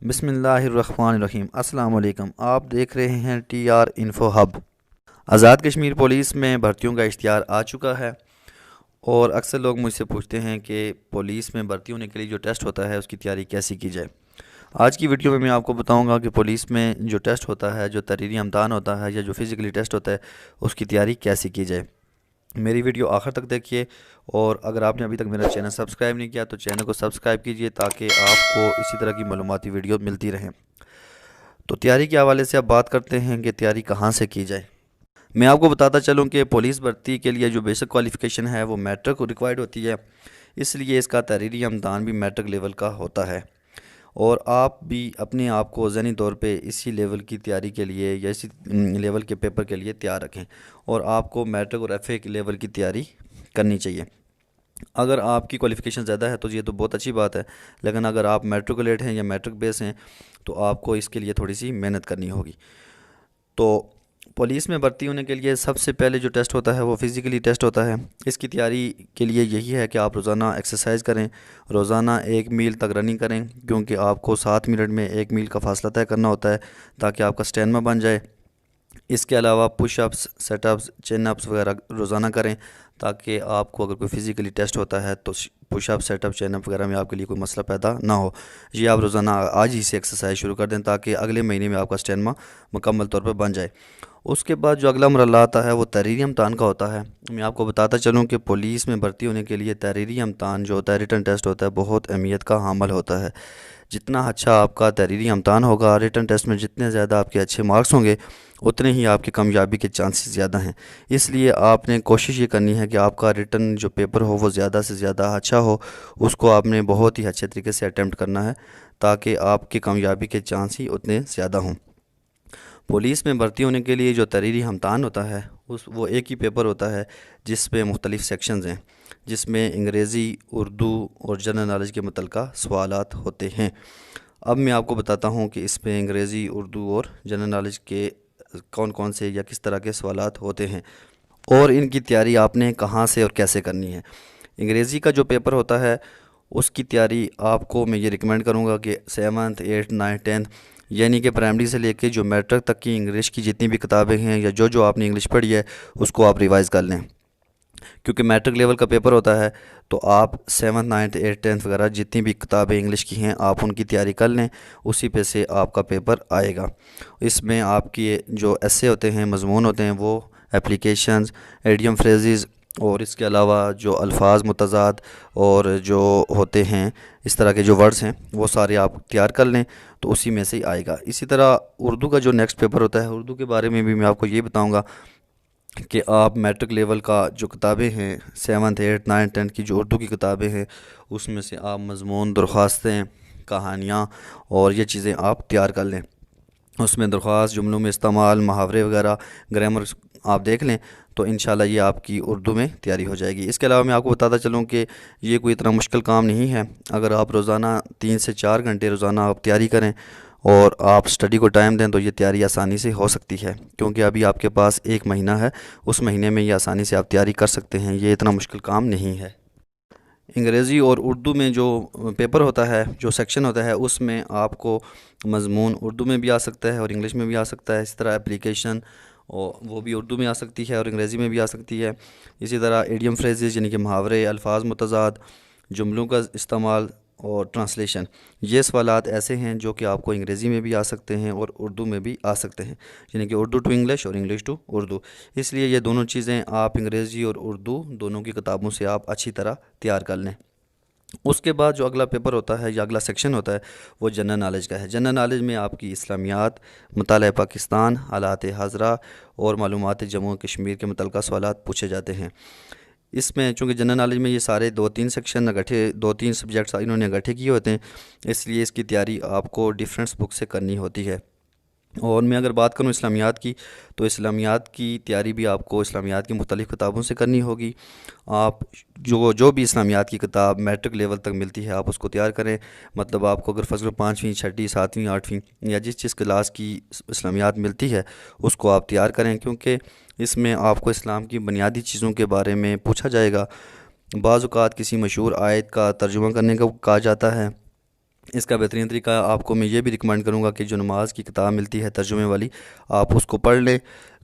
बिस्मिल्लाहिर्रहमानिर्रहीम। अस्सलाम वालेकुम। आप देख रहे हैं TR info hub. Azad Kashmir police में भर्तियों का इश्तिहार आ चुका है और अक्सर लोग मुझसे पूछते हैं कि पुलिस में भर्ती होने के लिए जो टेस्ट होता है उसकी तैयारी कैसी की जाए। आज की वीडियो में मैं आपको बताऊंगा कि पुलिस में जो टेस्ट होता है, जो तहरीरी इम्तहान होता है या जो फिज़िकली टेस्ट होता है, उसकी तैयारी कैसे की जाए। मेरी वीडियो आखिर तक देखिए और अगर आपने अभी तक मेरा चैनल सब्सक्राइब नहीं किया तो चैनल को सब्सक्राइब कीजिए ताकि आपको इसी तरह की मालूमाती वीडियो मिलती रहें। तो तैयारी के हवाले से अब बात करते हैं कि तैयारी कहाँ से की जाए। मैं आपको बताता चलूँ कि पुलिस भर्ती के लिए जो बेसिक क्वालिफ़िकेशन है वो मैट्रिक रिक्वायर्ड होती है, इसलिए इसका तहरीरी इम्तहान भी मैट्रिक लेवल का होता है। और आप भी अपने आप को ज़हनी तौर पे इसी लेवल की तैयारी के लिए या इसी लेवल के पेपर के लिए तैयार रखें और आपको मैट्रिक और FA के लेवल की तैयारी करनी चाहिए। अगर आपकी क्वालिफ़िकेशन ज़्यादा है तो ये तो बहुत अच्छी बात है, लेकिन अगर आप मैट्रिकुलेट हैं या मैट्रिक बेस हैं तो आपको इसके लिए थोड़ी सी मेहनत करनी होगी। तो पुलिस में भर्ती होने के लिए सबसे पहले जो टेस्ट होता है वो फिज़िकली टेस्ट होता है। इसकी तैयारी के लिए यही है कि आप रोज़ाना एक्सरसाइज करें, रोज़ाना 1 मील तक रनिंग करें, क्योंकि आपको 7 मिनट में 1 मील का फासला तय करना होता है ताकि आपका स्टेमिना बन जाए। इसके अलावा पुशअप्स, सेटअप्स, चिन अप्स वगैरह रोज़ाना करें ताकि आपको अगर कोई फिज़िकली टेस्ट होता है तो पुशअप, सेटअप, चिन अप वगैरह में आपके लिए कोई मसला पैदा ना हो। ये आप रोज़ाना आज ही से एक्सरसाइज शुरू कर दें ताकि अगले महीने में आपका स्टेमिना मुकम्मल तौर पर बन जाए। उसके बाद जो अगला मरहला आता है वो तहरीरी इम्तहान का होता है। मैं आपको बताता चलूँ कि पुलिस में भर्ती होने के लिए तहरीरी इम्तहान जो होता है, रिटन टेस्ट होता है, बहुत अहमियत का हामिल होता है। जितना अच्छा आपका तहरीरी इम्तहान होगा, रिटन टेस्ट में जितने ज़्यादा आपके अच्छे मार्क्स होंगे उतने ही आपकी कामयाबी के चांसेस ज़्यादा हैं। इसलिए आपने कोशिश ये करनी है कि आपका रिटन जो पेपर हो वो ज़्यादा से ज़्यादा अच्छा हो, उसको आपने बहुत ही अच्छे तरीके से अटैम्प्ट करना है ताकि आपकी कामयाबी के चांस ही उतने ज़्यादा हों। पुलिस में भर्ती होने के लिए जो तहरीरी इम्तहान होता है वो एक ही पेपर होता है जिसमें मुख्तलिफ़ सेक्शंस हैं, जिसमें अंग्रेज़ी, उर्दू और जनरल नॉलेज के मुतल्लिक़ सवालात होते हैं। अब मैं आपको बताता हूँ कि इसमें अंग्रेज़ी, उर्दू और जनरल नॉलेज के कौन कौन से या किस तरह के सवालात होते हैं और इनकी तैयारी आपने कहाँ से और कैसे करनी है। अंग्रेज़ी का जो पेपर होता है उसकी तैयारी आपको मैं ये रिकमेंड करूँगा कि 7th, 8th, 9th, 10th यानी कि प्राइमरी से लेके जो मैट्रिक तक की इंग्लिश की जितनी भी किताबें हैं या जो आपने इंग्लिश पढ़ी है उसको आप रिवाइज़ कर लें, क्योंकि मैट्रिक लेवल का पेपर होता है। तो आप 7th, 9th, 8th, 10th वगैरह जितनी भी किताबें इंग्लिश की हैं आप उनकी तैयारी कर लें, उसी पे से आपका पेपर आएगा। इसमें आपकी जो एसे होते हैं, मज़मून होते हैं, वो एप्लीकेशंस, एडियम फ्रेजेस और इसके अलावा जो अल्फाज मुतज़ाद और जो होते हैं इस तरह के जो वर्ड्स हैं वो सारे आप तैयार कर लें तो उसी में से ही आएगा। इसी तरह उर्दू का जो नेक्स्ट पेपर होता है, उर्दू के बारे में भी मैं आपको ये बताऊंगा कि आप मैट्रिक लेवल का जो किताबें हैं 7th, 8th, 9th, 10th की जो उर्दू की किताबें हैं उसमें से आप मज़मून, दरख्वास्तें, कहानियाँ और ये चीज़ें आप तैयार कर लें। उसमें दरख्वास्त, जुमलों में इस्तेमाल, मुहावरे वगैरह, ग्रामर आप देख लें तो इंशाल्लाह ये आपकी उर्दू में तैयारी हो जाएगी। इसके अलावा मैं आपको बताता चलूँ कि ये कोई इतना मुश्किल काम नहीं है। अगर आप रोज़ाना 3 से 4 घंटे रोज़ाना आप तैयारी करें और आप स्टडी को टाइम दें तो ये तैयारी आसानी से हो सकती है, क्योंकि अभी आपके पास 1 महीना है, उस महीने में ये आसानी से आप तैयारी कर सकते हैं। ये इतना मुश्किल काम नहीं है। अंग्रेज़ी और उर्दू में जो पेपर होता है, जो सेक्शन होता है, उसमें आपको मज़मून उर्दू में भी आ सकता है और इंग्लिश में भी आ सकता है। इस तरह एप्लीकेशन और वो भी उर्दू में आ सकती है और अंग्रेज़ी में भी आ सकती है। इसी तरह एडियम फ्रेजेस यानी कि मुहावरे, अल्फाज मुतज़ाद, जुमलों का इस्तेमाल और ट्रांसलेशन, ये सवालात ऐसे हैं जो कि आपको अंग्रेज़ी में भी आ सकते हैं और उर्दू में भी आ सकते हैं, यानी कि उर्दू टू इंग्लिश और इंग्लिश टू उर्दू। इसलिए ये दोनों चीज़ें आप अंग्रेज़ी और उर्दू दोनों की किताबों से आप अच्छी तरह तैयार कर लें। उसके बाद जो अगला पेपर होता है या अगला सेक्शन होता है वो जनरल नॉलेज का है। जनरल नॉलेज में आपकी इस्लामियात, मुताला पाकिस्तान, हालात हाज़रा और मालूमात जम्मू कश्मीर के मुतल्लिक़ सवालात पूछे जाते हैं। इसमें चूँकि जनरल नॉलेज में ये सारे 2-3 सेक्शन इकट्ठे, 2-3 सब्जेक्ट्स इन्होंने इकट्ठे किए होते हैं, इसलिए इसकी तैयारी आपको डिफरेंस बुक से करनी होती है। और मैं अगर बात करूं इस्लामियात की, तो इस्लामियात की तैयारी भी आपको इस्लामियात की मुख्तलिफ़ किताबों से करनी होगी। आप जो भी इस्लामियात की किताब मैट्रिक लेवल तक मिलती है आप उसको तैयार करें। मतलब आपको अगर फर्स्ट 5वीं, 6ठी, 7वीं, 8वीं या जिस क्लास की इस्लामियात मिलती है उसको आप तैयार करें, क्योंकि इसमें आपको इस्लाम की बुनियादी चीज़ों के बारे में पूछा जाएगा। बाज़ औक़ात किसी मशहूर आयत का तर्जुमा करने को कहा जाता है اس کا بہترین طریقہ آپ کو میں یہ بھی ریکمینڈ کروں گا کہ جو نماز کی کتاب ملتی ہے ترجمے والی، آپ اس کو پڑھ لیں،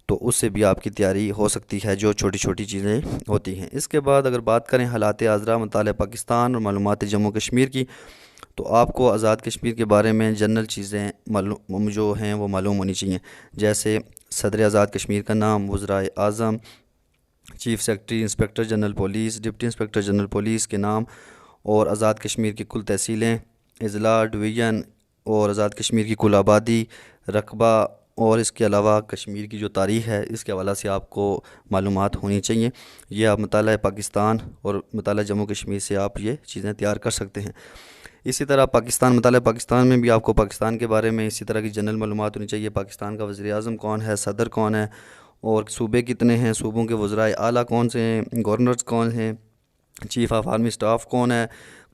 تو اس سے بھی آپ کی تیاری ہو سکتی ہے، جو چھوٹی چھوٹی چیزیں ہوتی ہیں۔ اس کے بعد اگر بات کریں حالات حاضرہ مطالعہ پاکستان اور معلومات جموں کشمیر کی، تو آپ کو آزاد کشمیر کے بارے میں جنرل چیزیں معلوم جو ہیں وہ معلوم ہونی چاہیے، جیسے صدر آزاد کشمیر کا نام، وزرائے اعظم، chief secretary, inspector general police, deputy inspector general police کے نام، اور آزاد کشمیر کی کل تحصیلیں، اضلاع، ڈویژن، اور آزاد کشمیر کی کل آبادی، رقبہ، اور اس کے علاوہ کشمیر کی جو تاریخ ہے اس کے حوالے سے آپ کو معلومات ہونی چاہیے۔ یہ آپ مطالعہ پاکستان اور مطالعہ جموں کشمیر سے آپ یہ چیزیں تیار کر سکتے ہیں۔ اسی طرح پاکستان، مطالعہ پاکستان میں بھی آپ کو پاکستان کے بارے میں اسی طرح کی جنرل معلومات ہونی چاہیے۔ پاکستان کا وزیر اعظم کون ہے، صدر کون ہے، اور صوبے کتنے ہیں، صوبوں کے وزرائے اعلیٰ کون سے ہیں، گورنرز کون ہیں، چیف آف آرمی اسٹاف کون ہے،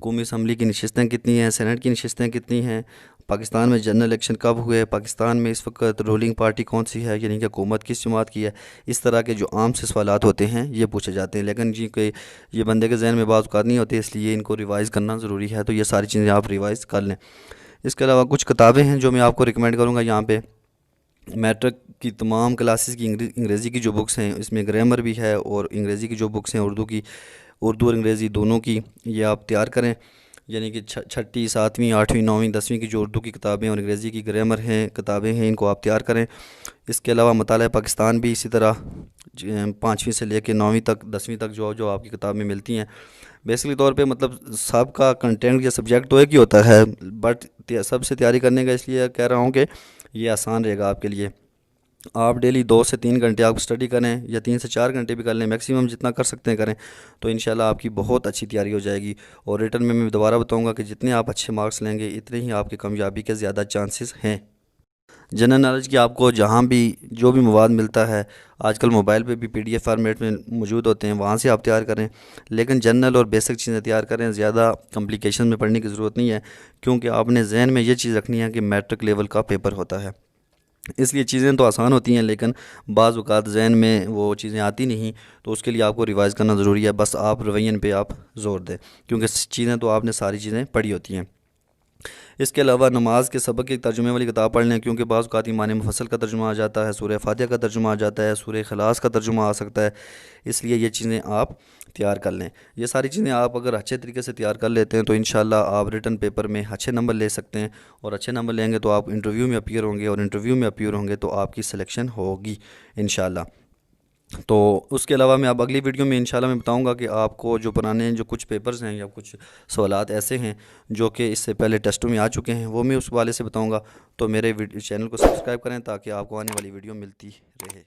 قومی اسمبلی کی نشستیں کتنی ہیں، سینٹ کی نشستیں کتنی ہیں، پاکستان میں جنرل الیکشن کب ہوئے، پاکستان میں اس وقت رولنگ پارٹی کون سی ہے، یعنی کہ حکومت کس جماعت کی ہے۔ اس طرح کے جو عام سے سوالات ہوتے ہیں یہ پوچھے جاتے ہیں، لیکن جی کہ یہ بندے کے ذہن میں بعض اوقات نہیں ہوتے، اس لیے ان کو ریوائز کرنا ضروری ہے، تو یہ ساری چیزیں آپ ریوائز کر لیں۔ اس کے علاوہ کچھ کتابیں ہیں جو میں آپ کو ریکمینڈ کروں گا یہاں پہ۔ میٹرک کی تمام کلاسز کی انگریزی کی جو بکس ہیں، اس میں گرامر بھی ہے، اور انگریزی کی جو بکس ہیں اردو اور انگریزی دونوں کی، یہ آپ تیار کریں، یعنی کہ چھٹی، ساتویں، آٹھویں، نویں، دسویں کی جو اردو کی کتابیں اور انگریزی کی گرامر ہیں کتابیں ہیں، ان کو آپ تیار کریں۔ اس کے علاوہ مطالعہ پاکستان بھی اسی طرح 5ویں سے لے کے 9ویں تک، 10ویں تک جو آپ کی کتابیں ملتی ہیں، بیسکلی طور پہ مطلب سب کا کنٹینٹ یا سبجیکٹ تو ایک ہی ہوتا ہے، بٹ سب سے تیاری کرنے کا اس لیے کہہ رہا ہوں کہ یہ آسان رہے گا آپ کے لیے۔ آپ ڈیلی 2 سے 3 گھنٹے آپ اسٹڈی کریں، یا 3 سے 4 گھنٹے بھی کر لیں، میکسیمم جتنا کر سکتے ہیں کریں، تو انشاءاللہ آپ کی بہت اچھی تیاری ہو جائے گی۔ اور ریٹن میں دوبارہ بتاؤں گا کہ جتنے آپ اچھے مارکس لیں گے اتنے ہی آپ کی کامیابی کے زیادہ چانسز ہیں۔ جنرل نالج کی آپ کو جہاں بھی جو بھی مواد ملتا ہے، آج کل موبائل پہ بھی PDF فارمیٹ میں موجود ہوتے ہیں، وہاں سے آپ تیار کریں، لیکن جنرل اور بیسک چیزیں تیار کریں، زیادہ کمپلیکیشن میں پڑھنے کی ضرورت نہیں ہے، کیونکہ آپ نے ذہن میں یہ چیز رکھنی ہے کہ میٹرک لیول کا پیپر ہوتا ہے۔ اس لیے چیزیں تو آسان ہوتی ہیں، لیکن بعض اوقات ذہن میں وہ چیزیں آتی نہیں، تو اس کے لیے آپ کو ریوائز کرنا ضروری ہے، بس آپ روین پہ آپ زور دیں، کیونکہ چیزیں تو آپ نے ساری چیزیں پڑھی ہوتی ہیں۔ اس کے علاوہ نماز کے سبق کی ترجمے والی کتاب پڑھ لیں، کیونکہ بعض اوقات ایمان مفصل کا ترجمہ آ جاتا ہے، سورہ فاتحہ کا ترجمہ آ جاتا ہے، سورہ اخلاص کا ترجمہ آ سکتا ہے، اس لیے یہ چیزیں آپ تیار کر لیں۔ یہ ساری چیزیں آپ اگر اچھے طریقے سے تیار کر لیتے ہیں تو انشاءاللہ آپ ریٹن پیپر میں اچھے نمبر لے سکتے ہیں، اور اچھے نمبر لیں گے تو آپ انٹرویو میں اپیئر ہوں گے، اور انٹرویو میں اپیئر ہوں گے تو آپ کی سلیکشن ہوگی انشاءاللہ۔ تو اس کے علاوہ میں اب اگلی ویڈیو میں انشاءاللہ میں بتاؤں گا کہ آپ کو جو پرانے جو کچھ پیپرز ہیں یا کچھ سوالات ایسے ہیں جو کہ اس سے پہلے ٹیسٹوں میں آ چکے ہیں، وہ میں اس حوالے سے بتاؤں گا، تو میرے چینل کو سبسکرائب کریں تاکہ آپ کو آنے والی ویڈیو ملتی رہے۔